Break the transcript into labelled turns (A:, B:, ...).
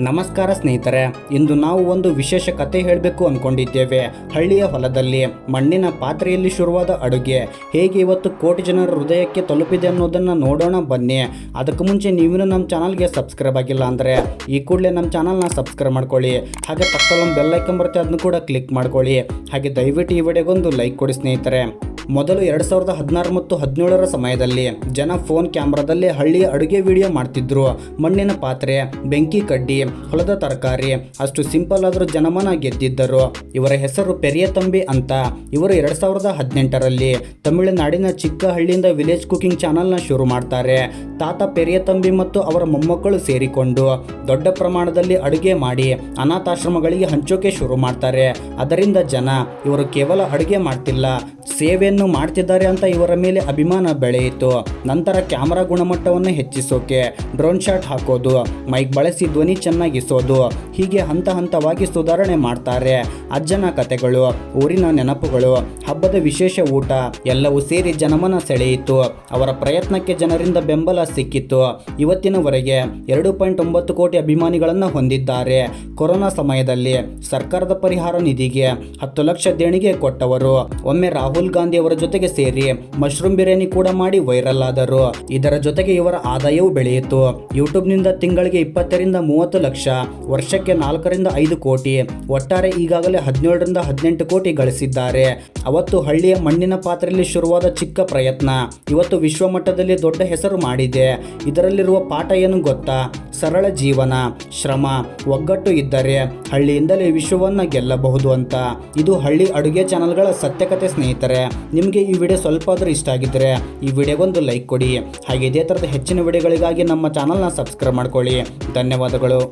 A: ನಮಸ್ಕಾರ ಸ್ನೇಹಿತರೆ, ಇಂದು ನಾವು ಒಂದು ವಿಶೇಷ ಕತೆ ಹೇಳಬೇಕು ಅಂದ್ಕೊಂಡಿದ್ದೇವೆ. ಹಳ್ಳಿಯ ಹೊಲದಲ್ಲಿ ಮಣ್ಣಿನ ಪಾತ್ರೆಯಲ್ಲಿ ಶುರುವಾದ ಅಡುಗೆ ಹೇಗೆ ಇವತ್ತು ಕೋಟಿ ಜನರ ಹೃದಯಕ್ಕೆ ತಲುಪಿದೆ ಅನ್ನೋದನ್ನು ನೋಡೋಣ ಬನ್ನಿ. ಅದಕ್ಕೆ ಮುಂಚೆ ನೀವಿನ್ನೂ ನಮ್ಮ ಚಾನಲ್ಗೆ ಸಬ್ಸ್ಕ್ರೈಬ್ ಆಗಿಲ್ಲ ಅಂದರೆ ಈ ಕೂಡಲೇ ನಮ್ಮ ಚಾನಲ್ನ ಸಬ್ಸ್ಕ್ರೈಬ್ ಮಾಡ್ಕೊಳ್ಳಿ. ಹಾಗೆ ಪಕ್ಕದಲ್ಲೊಂದು ಬೆಲ್ ಐಕನ್ ಬರುತ್ತೆ, ಅದನ್ನು ಕೂಡ ಕ್ಲಿಕ್ ಮಾಡ್ಕೊಳ್ಳಿ. ಹಾಗೆ ದಯವಿಟ್ಟು ಈ ವಿಡಿಯೋಗೊಂದು ಲೈಕ್ ಕೊಡಿ ಸ್ನೇಹಿತರೆ. ಮೊದಲು 2016 ಮತ್ತು 2017 ಸಮಯದಲ್ಲಿ ಜನ ಫೋನ್ ಕ್ಯಾಮ್ರಾದಲ್ಲಿ ಹಳ್ಳಿಯ ಅಡುಗೆ ವಿಡಿಯೋ ಮಾಡ್ತಿದ್ರು. ಮಣ್ಣಿನ ಪಾತ್ರೆ, ಬೆಂಕಿ ಕಡ್ಡಿ, ಹೊಲದ ತರಕಾರಿ, ಅಷ್ಟು ಸಿಂಪಲ್ ಆದರೂ ಜನಮನ ಗೆದ್ದಿದ್ದರು. ಇವರ ಹೆಸರು ಪೆರಿಯ ತಂಬಿ ಅಂತ. ಇವರು 2018ರಲ್ಲಿ ತಮಿಳುನಾಡಿನ ಚಿಕ್ಕ ಹಳ್ಳಿಯಿಂದ ವಿಲೇಜ್ ಕುಕಿಂಗ್ ಚಾನಲ್ನ ಶುರು ಮಾಡ್ತಾರೆ. ತಾತ ಪೆರಿಯ ತಂಬಿ ಮತ್ತು ಅವರ ಮೊಮ್ಮಕ್ಕಳು ಸೇರಿಕೊಂಡು ದೊಡ್ಡ ಪ್ರಮಾಣದಲ್ಲಿ ಅಡುಗೆ ಮಾಡಿ ಅನಾಥಾಶ್ರಮಗಳಿಗೆ ಹಂಚೋಕೆ ಶುರು ಮಾಡ್ತಾರೆ. ಅದರಿಂದ ಜನ ಇವರು ಕೇವಲ ಅಡುಗೆ ಮಾಡ್ತಿಲ್ಲ, ಸೇವೆಯನ್ನು ಮಾಡ್ತಿದ್ದಾರೆ ಅಂತ ಇವರ ಮೇಲೆ ಅಭಿಮಾನ ಬೆಳೆಯಿತು. ನಂತರ ಕ್ಯಾಮರಾ ಗುಣಮಟ್ಟವನ್ನು ಹೆಚ್ಚಿಸೋಕೆ ಡ್ರೋನ್ ಶಾಟ್ ಹಾಕೋದು, ಮೈಕ್ ಬಳಸಿ ಧ್ವನಿ ಚೆನ್ನಾಗಿಸೋದು, ಹೀಗೆ ಹಂತ ಹಂತವಾಗಿ ಸುಧಾರಣೆ ಮಾಡ್ತಾರೆ. ಅಜ್ಜನ ಕತೆಗಳು, ಊರಿನ ನೆನಪುಗಳು, ಹಬ್ಬದ ವಿಶೇಷ ಊಟ ಎಲ್ಲವೂ ಸೇರಿ ಜನಮನ ಸೆಳೆಯಿತು. ಅವರ ಪ್ರಯತ್ನಕ್ಕೆ ಜನರಿಂದ ಬೆಂಬಲ ಸಿಕ್ಕಿತು. ಇವತ್ತಿನವರೆಗೆ 2.9 ಕೋಟಿ ಅಭಿಮಾನಿಗಳನ್ನು ಹೊಂದಿದ್ದಾರೆ. ಕೊರೋನಾ ಸಮಯದಲ್ಲಿ ಸರ್ಕಾರದ ಪರಿಹಾರ ನಿಧಿಗೆ 10 ಲಕ್ಷ ದೇಣಿಗೆ ಕೊಟ್ಟವರು. ಒಮ್ಮೆ ರಾಹುಲ್ ಗಾಂಧಿ ಅವರ ಜೊತೆಗೆ ಸೇರಿ ಮಶ್ರೂಮ್ ಬಿರಿಯಾನಿ ಕೂಡ ಮಾಡಿ ವೈರಲ್ ಆದರು. ಇದರ ಜೊತೆಗೆ ಇವರ ಆದಾಯವೂ ಬೆಳೆಯಿತು. ಯೂಟ್ಯೂಬ್ನಿಂದ ತಿಂಗಳಿಗೆ 20ರಿಂದ 30 ಲಕ್ಷ, ವರ್ಷಕ್ಕೆ 4ರಿಂದ 5 ಕೋಟಿ, ಒಟ್ಟಾರೆ ಈಗಾಗಲೇ 17ರಿಂದ 18 ಕೋಟಿ ಗಳಿಸಿದ್ದಾರೆ. ಅವತ್ತು ಹಳ್ಳಿಯ ಮಣ್ಣಿನ ಪಾತ್ರೆಯಲ್ಲಿ ಶುರುವಾದ ಚಿಕ್ಕ ಪ್ರಯತ್ನ ಇವತ್ತು ವಿಶ್ವಮಟ್ಟದಲ್ಲಿ ದೊಡ್ಡ ಹೆಸರು ಮಾಡಿದೆ. ಇದರಲ್ಲಿರುವ ಪಾಠ ಏನು ಗೊತ್ತಾ? ಸರಳ ಜೀವನ, ಶ್ರಮ, ಒಗ್ಗಟ್ಟು ಇದ್ದರೆ ಹಳ್ಳಿಯಿಂದಲೇ ವಿಶ್ವವನ್ನು ಗೆಲ್ಲಬಹುದು ಅಂತ. ಇದು ಹಳ್ಳಿ ಅಡುಗೆ ಚಾನಲ್ಗಳ ಸತ್ಯಕತೆ ಸ್ನೇಹಿತರೆ. ನಿಮಗೆ ಈ ವಿಡಿಯೋ ಸ್ವಲ್ಪ ಆದರೂ ಇಷ್ಟ ಆಗಿದ್ದರೆ ಈ ವಿಡಿಯೋಗೊಂದು ಲೈಕ್ ಕೊಡಿ. ಹಾಗೆ ಇದೇ ಥರದ ಹೆಚ್ಚಿನ ವಿಡಿಯೋಗಳಿಗಾಗಿ ನಮ್ಮ ಚಾನಲ್ನ ಸಬ್ಸ್ಕ್ರೈಬ್ ಮಾಡ್ಕೊಳ್ಳಿ. ಧನ್ಯವಾದಗಳು.